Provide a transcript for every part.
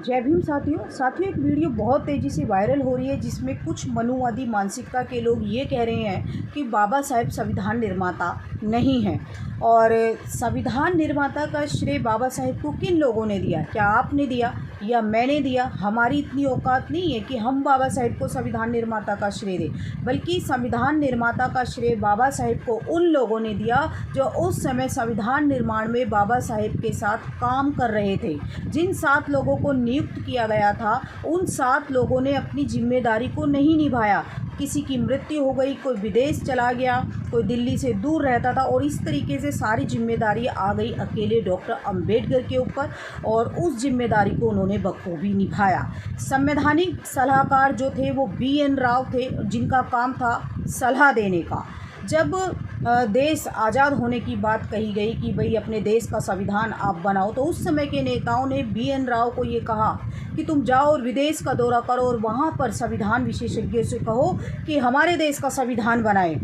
जय भीम साथियों एक वीडियो बहुत तेज़ी से वायरल हो रही है जिसमें कुछ मनुवादी मानसिकता के लोग ये कह रहे हैं कि बाबा साहेब संविधान निर्माता नहीं हैं। और संविधान निर्माता का श्रेय बाबा साहेब को किन लोगों ने दिया? क्या आपने दिया या मैंने दिया? हमारी इतनी औकात नहीं है कि हम बाबा साहेब को संविधान निर्माता का श्रेय दें, बल्कि संविधान निर्माता का श्रेय बाबा साहेब को उन लोगों ने दिया जो उस समय संविधान निर्माण में बाबा साहेब के साथ काम कर रहे थे। जिन 7 लोगों को नियुक्त किया गया था, उन 7 लोगों ने अपनी जिम्मेदारी को नहीं निभाया। किसी की मृत्यु हो गई, कोई विदेश चला गया, कोई दिल्ली से दूर रहता था, और इस तरीके से सारी जिम्मेदारी आ गई अकेले डॉक्टर अंबेडकर के ऊपर, और उस जिम्मेदारी को उन्होंने बखूबी निभाया। संवैधानिक सलाहकार जो थे वो BN राव थे, जिनका काम था सलाह देने का। जब देश आज़ाद होने की बात कही गई कि भाई अपने देश का संविधान आप बनाओ, तो उस समय के नेताओं ने BN राव को ये कहा कि तुम जाओ और विदेश का दौरा करो और वहाँ पर संविधान विशेषज्ञों से कहो कि हमारे देश का संविधान बनाए।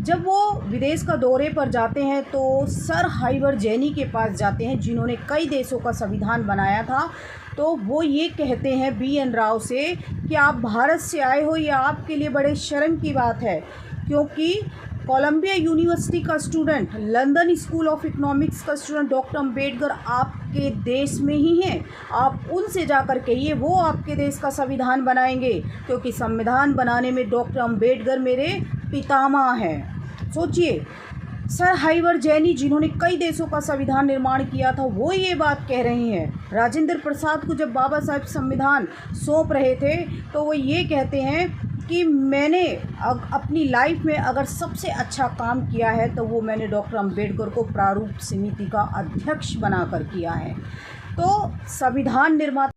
जब वो विदेश का दौरे पर जाते हैं तो सर हाइवर जैनी के पास जाते हैं, जिन्होंने कई देशों का संविधान बनाया था। तो वो ये कहते हैं BN राव से कि आप भारत से आए हो, ये आपके लिए बड़े शर्म की बात है, क्योंकि कोलंबिया यूनिवर्सिटी का student, London school of economics का स्टूडेंट डॉक्टर अंबेडकर आपके देश में ही हैं। आप उनसे जाकर कहिए, वो आपके देश का संविधान बनाएंगे, क्योंकि संविधान बनाने में डॉक्टर अंबेडकर मेरे पितामह हैं। सोचिए, सर हाइवर जैनी, जिन्होंने कई देशों का संविधान निर्माण किया था, वो ये बात कह रहे हैं। राजेंद्र प्रसाद को जब बाबा साहेब संविधान सौंप रहे थे तो वो ये कहते हैं कि मैंने अपनी लाइफ में अगर सबसे अच्छा काम किया है तो वो मैंने डॉक्टर अंबेडकर को प्रारूप समिति का अध्यक्ष बनाकर किया है। तो संविधान निर्माता